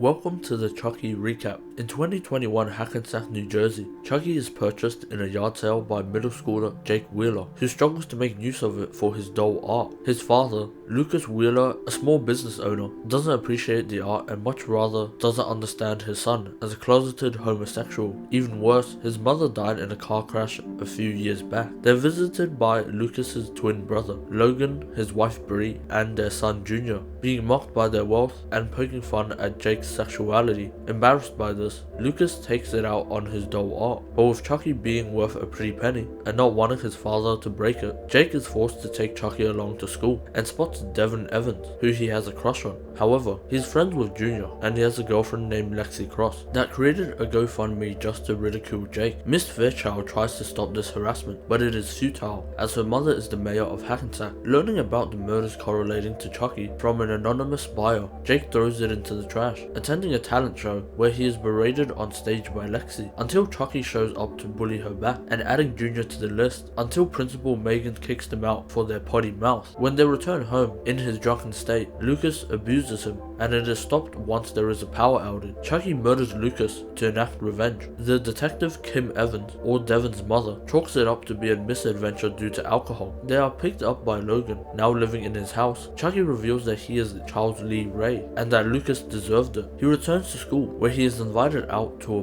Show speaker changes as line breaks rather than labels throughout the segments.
Welcome to the Chucky recap. In 2021 Hackensack, New Jersey, Chucky is purchased in a yard sale by middle schooler Jake Wheeler, who struggles to make use of it for his doll art. His father, Lucas Wheeler, a small business owner, doesn't appreciate the art and much rather doesn't understand his son as a closeted homosexual. Even worse, his mother died in a car crash a few years back. They're visited by Lucas's twin brother, Logan, his wife Bree, and their son Junior, being mocked by their wealth and poking fun at Jake's sexuality. Embarrassed by this, Lucas takes it out on his doll art, but with Chucky being worth a pretty penny and not wanting his father to break it, Jake is forced to take Chucky along to school and spots Devon Evans, who he has a crush on. However, he's friends with Junior and he has a girlfriend named Lexy Cross that created a GoFundMe just to ridicule Jake. Miss Fairchild tries to stop this harassment, but it is futile as her mother is the mayor of Hackensack. Learning about the murders correlating to Chucky from an anonymous buyer, Jake throws it into the trash, attending a talent show where he is berated on stage by Lexy until Chucky shows up to bully her back and adding Junior to the list until Principal Megan kicks them out for their potty mouth. When they return home in his drunken state, Lucas abuses him and it is stopped once there is a power outage. Chucky murders Lucas to enact revenge. The detective Kim Evans, or Devon's mother, chalks it up to be a misadventure due to alcohol. They are picked up by Logan, now living in his house. Chucky reveals that he is Charles Lee Ray and that Lucas deserved it. He returns to school where he is invited out to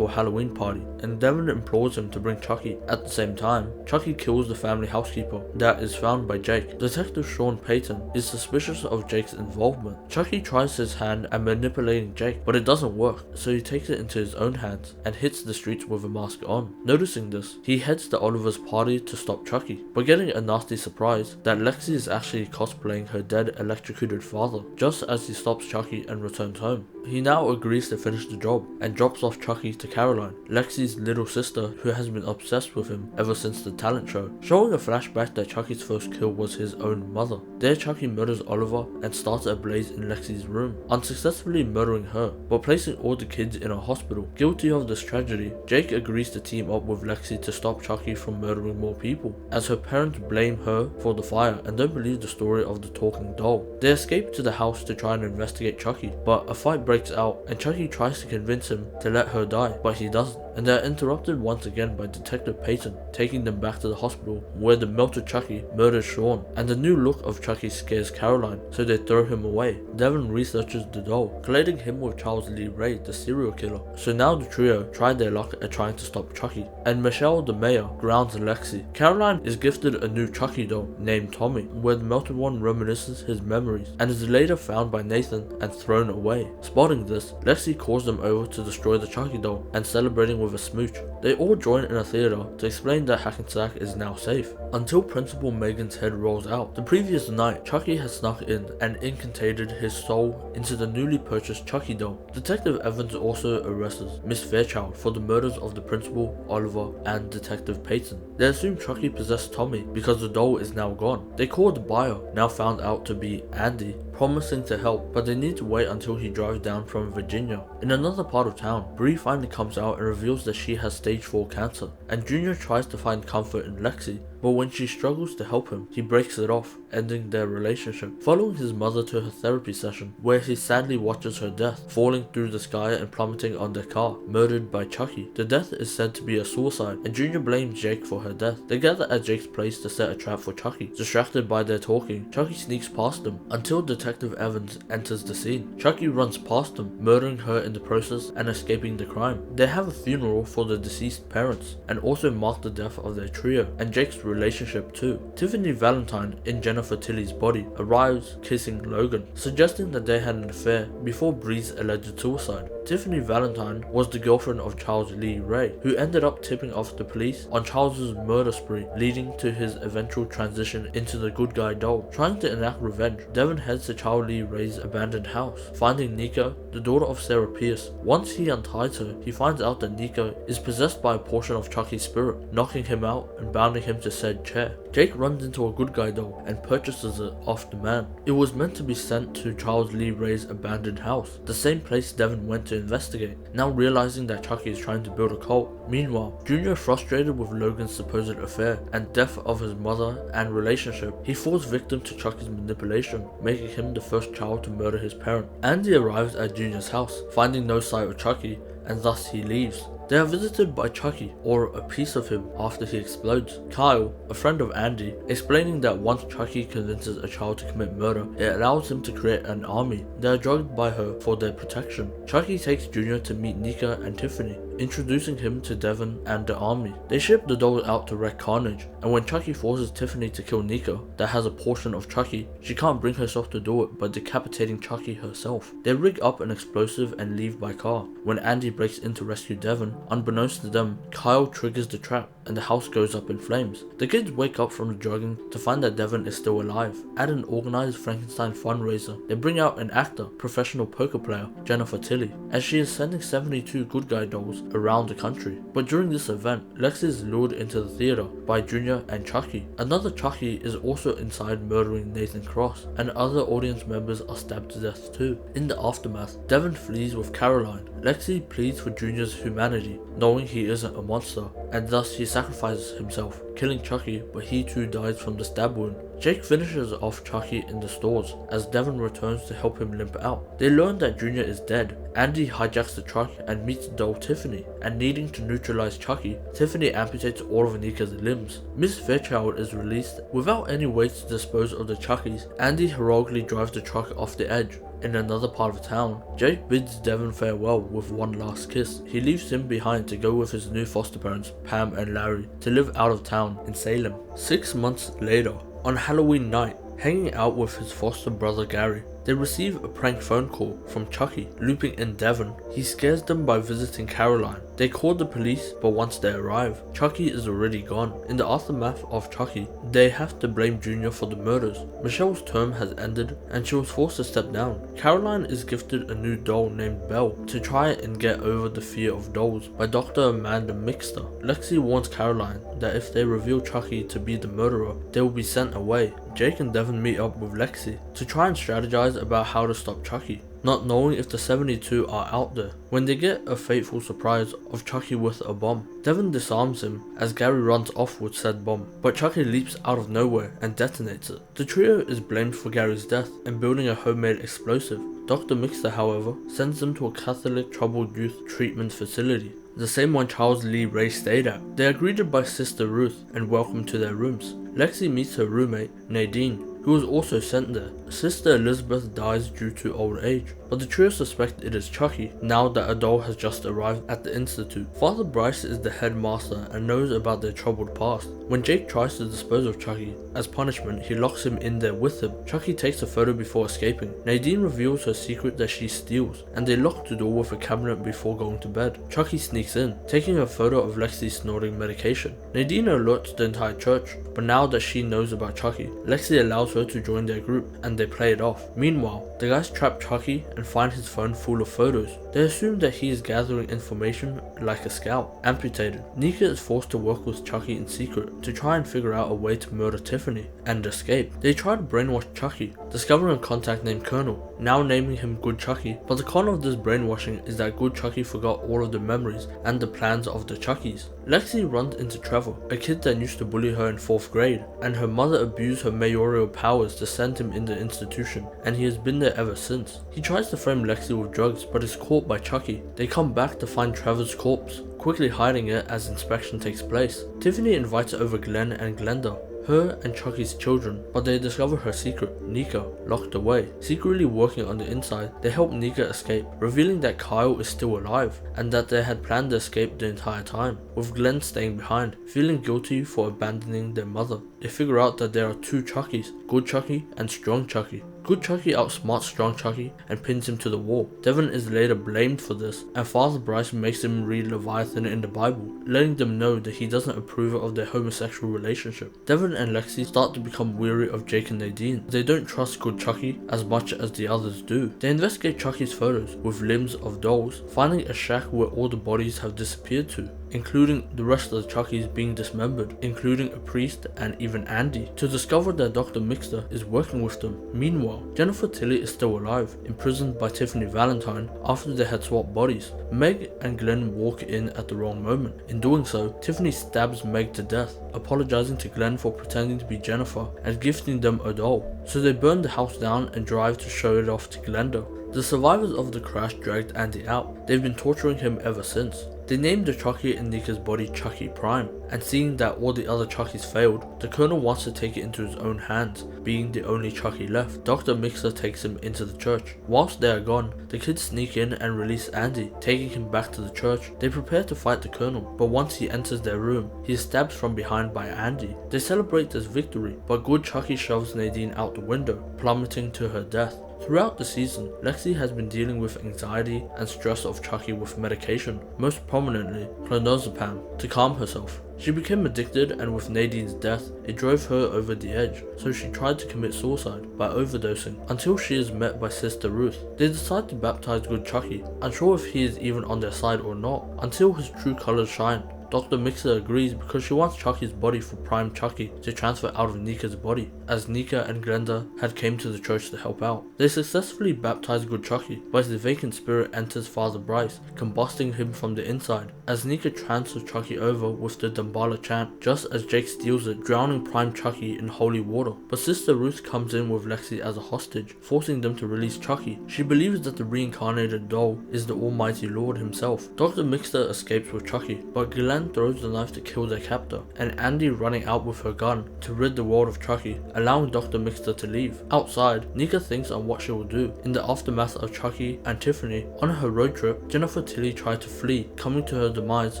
a Halloween party, and Devon implores him to bring Chucky. At the same time, Chucky kills the family housekeeper that is found by Jake. Detective Sean Payton is suspicious of Jake's involvement. Chucky tries his hand at manipulating Jake, but it doesn't work, so he takes it into his own hands and hits the streets with a mask on. Noticing this, he heads to Oliver's party to stop Chucky, but getting a nasty surprise that Lexy is actually cosplaying her dead electrocuted father, just as he stops Chucky and returns home. He now agrees to finish the job and drops off Chucky to Caroline, Lexy's little sister who has been obsessed with him ever since the talent show, showing a flashback that Chucky's first kill was his own mother. There Chucky murders Oliver and starts a blaze in Lexy's room, unsuccessfully murdering her, but placing all the kids in a hospital. Guilty of this tragedy, Jake agrees to team up with Lexy to stop Chucky from murdering more people, as her parents blame her for the fire and don't believe the story of the talking doll. They escape to the house to try and investigate Chucky, but a fight breaks out and Chucky tries to convince him to let her die, but he doesn't, and they are interrupted once again by Detective Payton taking them back to the hospital where the melted Chucky murders Sean, and the new look of Chucky scares Caroline, so they throw him away. Devon researches the doll, collating him with Charles Lee Ray, the serial killer, so now the trio try their luck at trying to stop Chucky, and Michelle the mayor grounds Lexy. Caroline is gifted a new Chucky doll named Tommy, where the melted one reminisces his memories and is later found by Nathan and thrown away. Spotting this, Lexy calls them over to destroy the Chucky doll and celebrating with a smooch. They all join in a theater to explain that Hackensack is now safe, until Principal Megan's head rolls out. The previous night, Chucky has snuck in and incantated his soul into the newly purchased Chucky doll. Detective Evans also arrests Miss Fairchild for the murders of the principal, Oliver, and Detective Payton. They assume Chucky possessed Tommy because the doll is now gone. They call the buyer, now found out to be Andy, promising to help, but they need to wait until he drives down from Virginia. In another part of town, Bree finally comes out and reveals that she has stage 4 cancer, and Junior tries to find comfort in Lexy, but when she struggles to help him, he breaks it off, ending their relationship. Following his mother to her therapy session, where he sadly watches her death, falling through the sky and plummeting on their car, murdered by Chucky. The death is said to be a suicide, and Junior blames Jake for her death. They gather at Jake's place to set a trap for Chucky. Distracted by their talking, Chucky sneaks past them until Detective Evans enters the scene. Chucky runs past them, murdering her in the process and escaping the crime. They have a funeral for the deceased parents, and also mark the death of their trio, and Jake's relationship too. Tiffany Valentine, in Jennifer Tilly's body, arrives kissing Logan, suggesting that they had an affair before Bree's alleged suicide. Tiffany Valentine was the girlfriend of Charles Lee Ray, who ended up tipping off the police on Charles's murder spree, leading to his eventual transition into the good guy doll. Trying to enact revenge, Devon heads to Charles Lee Ray's abandoned house, finding Nico, the daughter of Sarah Pierce. Once he unties her, he finds out that Nico is possessed by a portion of Chucky's spirit, knocking him out and bounding him to said chair. Jake runs into a good guy doll and purchases it off the man. It was meant to be sent to Charles Lee Ray's abandoned house, the same place Devon went to investigate, now realizing that Chucky is trying to build a cult. Meanwhile, Junior, frustrated with Logan's supposed affair and death of his mother and relationship, he falls victim to Chucky's manipulation, making him the first child to murder his parent. Andy arrives at Junior's house, finding no sight of Chucky, and thus he leaves. They are visited by Chucky, or a piece of him, after he explodes. Kyle, a friend of Andy, explaining that once Chucky convinces a child to commit murder, it allows him to create an army. They are drugged by her for their protection. Chucky takes Junior to meet Nika and Tiffany, introducing him to Devon and the army. They ship the dolls out to wreak carnage, and when Chucky forces Tiffany to kill Nika, that has a portion of Chucky, she can't bring herself to do it by decapitating Chucky herself. They rig up an explosive and leave by car. When Andy breaks in to rescue Devon, unbeknownst to them, Kyle triggers the trap and the house goes up in flames. The kids wake up from the drugging to find that Devon is still alive. At an organized Frankenstein fundraiser, they bring out an actor, professional poker player, Jennifer Tilly, as she is sending 72 good guy dolls around the country. But during this event, Lexy is lured into the theater by Junior and Chucky. Another Chucky is also inside murdering Nathan Cross, and other audience members are stabbed to death too. In the aftermath, Devon flees with Caroline. Lexy pleads for Junior's humanity, knowing he isn't a monster, and thus he sacrifices himself, killing Chucky, but he too dies from the stab wound. Jake finishes off Chucky in the stores as Devon returns to help him limp out. They learn that Junior is dead. Andy hijacks the truck and meets doll Tiffany, and needing to neutralize Chucky, Tiffany amputates all of Nika's limbs. Miss Fairchild is released. Without any way to dispose of the Chuckies, Andy heroically drives the truck off the edge. In another part of town, Jake bids Devon farewell with one last kiss. He leaves him behind to go with his new foster parents, Pam and Larry, to live out of town in Salem. 6 months later, on Halloween night, hanging out with his foster brother Gary, they receive a prank phone call from Chucky, looping in Devon. He scares them by visiting Caroline. They call the police, but once they arrive, Chucky is already gone. In the aftermath of Chucky, they have to blame Junior for the murders. Michelle's term has ended, and she was forced to step down. Caroline is gifted a new doll named Belle to try and get over the fear of dolls by Dr. Amanda Mixter. Lexy warns Caroline that if they reveal Chucky to be the murderer, they will be sent away. Jake and Devon meet up with Lexy to try and strategize about how to stop Chucky, not knowing if the 72 are out there, when they get a fateful surprise of Chucky with a bomb. Devon disarms him as Gary runs off with said bomb, but Chucky leaps out of nowhere and detonates it. The trio is blamed for Gary's death and building a homemade explosive. Dr. Mixter, however, sends them to a Catholic troubled youth treatment facility, the same one Charles Lee Ray stayed at. They are greeted by Sister Ruth and welcomed to their rooms. Lexy meets her roommate, Nadine, who was also sent there. Sister Elizabeth dies due to old age, but the trio suspect it is Chucky, now that a doll has just arrived at the institute. Father Bryce is the headmaster and knows about their troubled past. When Jake tries to dispose of Chucky, as punishment he locks him in there with him. Chucky takes a photo before escaping. Nadine reveals her secret that she steals, and they lock the door with a cabinet before going to bed. Chucky sneaks in, taking a photo of Lexy snorting medication. Nadine alerts the entire church, but now that she knows about Chucky, Lexy allows her to join their group, and they play it off. Meanwhile, the guys trap Chucky and find his phone full of photos. They assume that he is gathering information like a scout. Amputated, Nika is forced to work with Chucky in secret to try and figure out a way to murder Tiffany and escape. They try to brainwash Chucky, discovering a contact named Colonel, now naming him Good Chucky, but the con of this brainwashing is that Good Chucky forgot all of the memories and the plans of the Chuckies. Lexy runs into Trevor, a kid that used to bully her in 4th grade, and her mother abused her mayoral powers to send him in the institution, and he has been there ever since. He tries to frame Lexy with drugs, but is caught by Chucky. They come back to find Trevor's corpse, quickly hiding it as inspection takes place. Tiffany invites over Glenn and Glenda, her and Chucky's children, but they discover her secret, Nika, locked away. Secretly working on the inside, they help Nika escape, revealing that Kyle is still alive, and that they had planned to escape the entire time, with Glenn staying behind, feeling guilty for abandoning their mother. They figure out that there are 2 Chuckies, Good Chucky and Strong Chucky. Good Chucky outsmarts Strong Chucky and pins him to the wall. Devon is later blamed for this, and Father Bryce makes him read Leviathan in the Bible, letting them know that he doesn't approve of their homosexual relationship. Devon and Lexy start to become weary of Jake and Nadine. They don't trust Good Chucky as much as the others do. They investigate Chucky's photos with limbs of dolls, finding a shack where all the bodies have disappeared to. including the rest of the Chuckies being dismembered, including a priest and even Andy, to discover that Dr. Mixter is working with them. Meanwhile, Jennifer Tilly is still alive, imprisoned by Tiffany Valentine after they had swapped bodies. Meg and Glenn walk in at the wrong moment. In doing so, Tiffany stabs Meg to death, apologizing to Glenn for pretending to be Jennifer and gifting them a doll. So they burn the house down and drive to show it off to Glenda. The survivors of the crash dragged Andy out. They've been torturing him ever since. They named the Chucky in Nika's body Chucky Prime, and seeing that all the other Chuckies failed, the Colonel wants to take it into his own hands, being the only Chucky left. Dr. Mixer takes him into the church. Whilst they are gone, the kids sneak in and release Andy, taking him back to the church. They prepare to fight the Colonel, but once he enters their room, he is stabbed from behind by Andy. They celebrate this victory, but good Chucky shoves Nadine out the window, plummeting to her death. Throughout the season, Lexy has been dealing with anxiety and stress of Chucky with medication, most prominently clonazepam, to calm herself. She became addicted, and with Nadine's death, it drove her over the edge, so she tried to commit suicide by overdosing, until she is met by Sister Ruth. They decide to baptize good Chucky, unsure if he is even on their side or not, until his true colors shine. Dr. Mixer agrees because she wants Chucky's body for Prime Chucky to transfer out of Nika's body, as Nika and Glenda had came to the church to help out. They successfully baptize good Chucky, but his vacant spirit enters Father Bryce, combusting him from the inside, as Nika transfers Chucky over with the Dambala chant, just as Jake steals it, drowning Prime Chucky in holy water. But Sister Ruth comes in with Lexy as a hostage, forcing them to release Chucky. She believes that the reincarnated doll is the Almighty Lord himself. Dr. Mixer escapes with Chucky, but Glenn throws the knife to kill their captor, and Andy running out with her gun to rid the world of Chucky, allowing Dr. Mixter to leave. Outside, Nika thinks on what she will do. In the aftermath of Chucky and Tiffany, on her road trip, Jennifer Tilly tried to flee, coming to her demise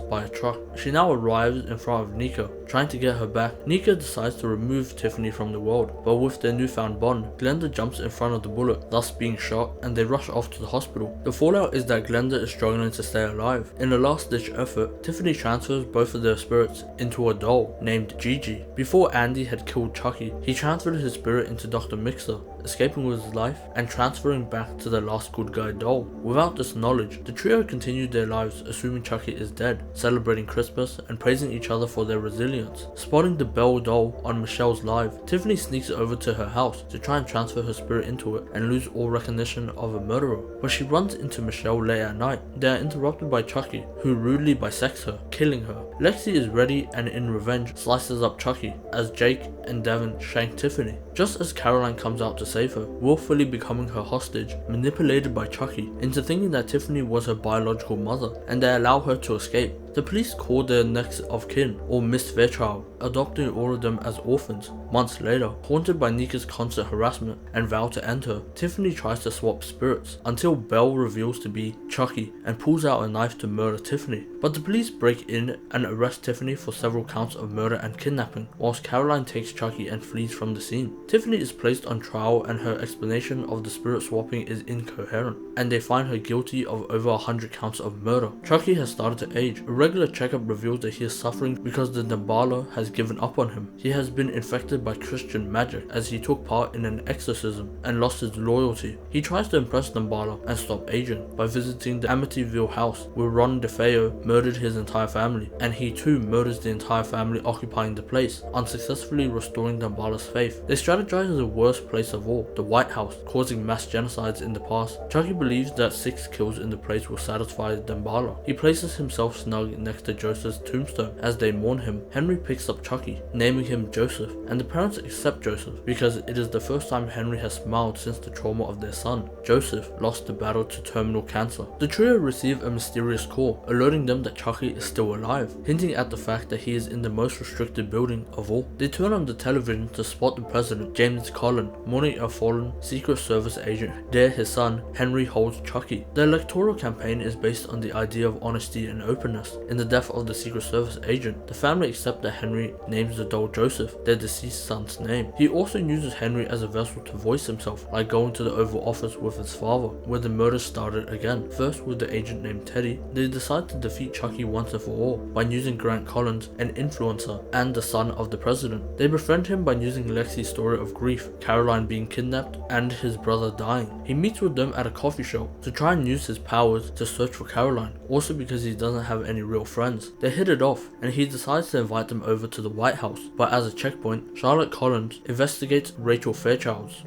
by a truck. She now arrives in front of Nika, trying to get her back. Nika decides to remove Tiffany from the world, but with their newfound bond, Glenda jumps in front of the bullet, thus being shot, and they rush off to the hospital. The fallout is that Glenda is struggling to stay alive. In a last-ditch effort, Tiffany transfers both of their spirits into a doll named Gigi. Before Andy had killed Chucky, he transferred his spirit into Dr. Mixer, escaping with his life and transferring back to the last good guy doll. Without this knowledge, the trio continued their lives assuming Chucky is dead, celebrating Christmas and praising each other for their resilience. Spotting the Belle doll on Michelle's live, Tiffany sneaks over to her house to try and transfer her spirit into it and lose all recognition of a murderer. But she runs into Michelle late at night. They are interrupted by Chucky, who rudely bisects her, killing her. Lexy is ready and in revenge slices up Chucky as Jake and Devon shank Tiffany. Just as Caroline comes out to save her, willfully becoming her hostage, manipulated by Chucky into thinking that Tiffany was her biological mother, and they allow her to escape. The police call their next of kin, or Miss Fairchild, adopting all of them as orphans. Months later, haunted by Nika's constant harassment and vow to end her, Tiffany tries to swap spirits, until Belle reveals to be Chucky and pulls out a knife to murder Tiffany. But the police break in and arrest Tiffany for several counts of murder and kidnapping, whilst Caroline takes Chucky and flees from the scene. Tiffany is placed on trial and her explanation of the spirit swapping is incoherent, and they find her guilty of over 100 counts of murder. Chucky has started to age. A regular checkup reveals that he is suffering because the Dambala has given up on him. He has been infected by Christian magic as he took part in an exorcism and lost his loyalty. He tries to impress Dambala and stop aging by visiting the Amityville house where Ron DeFeo murdered his entire family, and he too murders the entire family occupying the place, unsuccessfully restoring Dambala's faith. They strategize the worst place of all, the White House, causing mass genocides in the past. Chucky believes that 6 kills in the place will satisfy Dambala. He places himself snug next to Joseph's tombstone. As they mourn him, Henry picks up Chucky, naming him Joseph, and the parents accept Joseph because it is the first time Henry has smiled since the trauma of their son. Joseph lost the battle to terminal cancer. The trio receive a mysterious call, alerting them that Chucky is still alive, hinting at the fact that he is in the most restricted building of all. They turn on the television to spot the president, James Cullen, mourning a fallen Secret Service agent. There his son, Henry, holds Chucky. The electoral campaign is based on the idea of honesty and openness. In the death of the Secret Service agent, the family accept that Henry names the doll Joseph, their deceased son's name. He also uses Henry as a vessel to voice himself, like going to the Oval Office with his father, where the murders started again. First with the agent named Teddy, they decide to defeat Chucky once and for all by using Grant Collins, an influencer and the son of the president. They befriend him by using Lexy's story of grief, Caroline being kidnapped and his brother dying. He meets with them at a coffee shop to try and use his powers to search for Caroline, also because he doesn't have any real friends. They hit it off, and he decides to invite them over to the White House. But as a checkpoint, Charlotte Collins investigates Rachel Fairchild's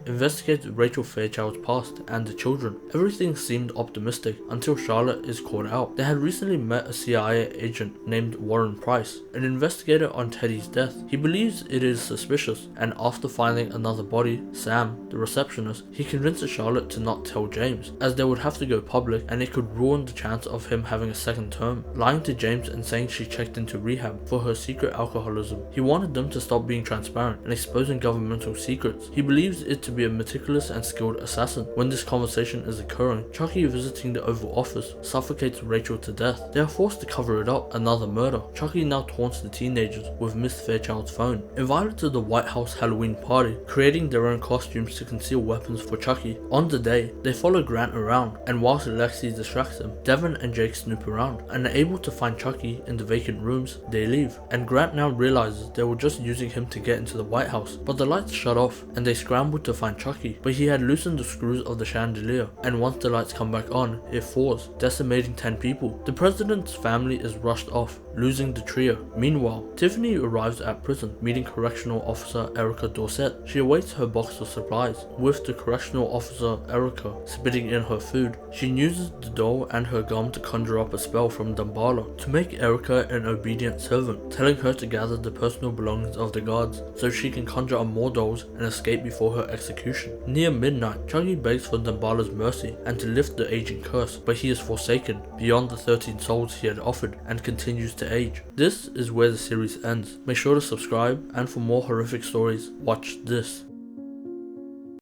past and the children. Everything seemed optimistic until Charlotte is caught out. They had recently met a CIA agent named Warren Price, an investigator on Teddy's death. He believes it is suspicious, and after finding another body, Sam, the receptionist, he convinces Charlotte to not tell James, as they would have to go public and it could ruin the chance of him having a second term. Lying to James and saying she checked into rehab for her secret alcoholism. He wanted them to stop being transparent and exposing governmental secrets. He believes it to be a meticulous and skilled assassin. When this conversation is occurring, Chucky, visiting the Oval Office, suffocates Rachel to death. They are forced to cover it up, another murder. Chucky now taunts the teenagers with Miss Fairchild's phone. Invited to the White House Halloween party, creating their own costumes to conceal weapons for Chucky. On the day, they follow Grant around, and whilst Lexy distracts them, Devon and Jake snoop around, and are able to find Chucky in the vacant rooms. They leave, and Grant now realizes they were just using him to get into the White House, but the lights shut off, and they scrambled to find Chucky, but he had loosened the screws of the chandelier, and once the lights come back on, it falls, decimating 10 people. The president's family is rushed off, losing the trio. Meanwhile, Tiffany arrives at prison, meeting Correctional Officer Erica Dorset. She awaits her box of supplies, with the Correctional Officer Erica spitting in her food. She uses the doll and her gum to conjure up a spell from Dumbala to make Erica an obedient servant, telling her to gather the personal belongings of the guards so she can conjure up more dolls and escape before her execution. Near midnight, Chucky begs for Dumbala's mercy and to lift the aging curse, but he is forsaken beyond the 13 souls he had offered and continues to age. This is where the series ends. Make sure to subscribe, and for more horrific stories, watch this.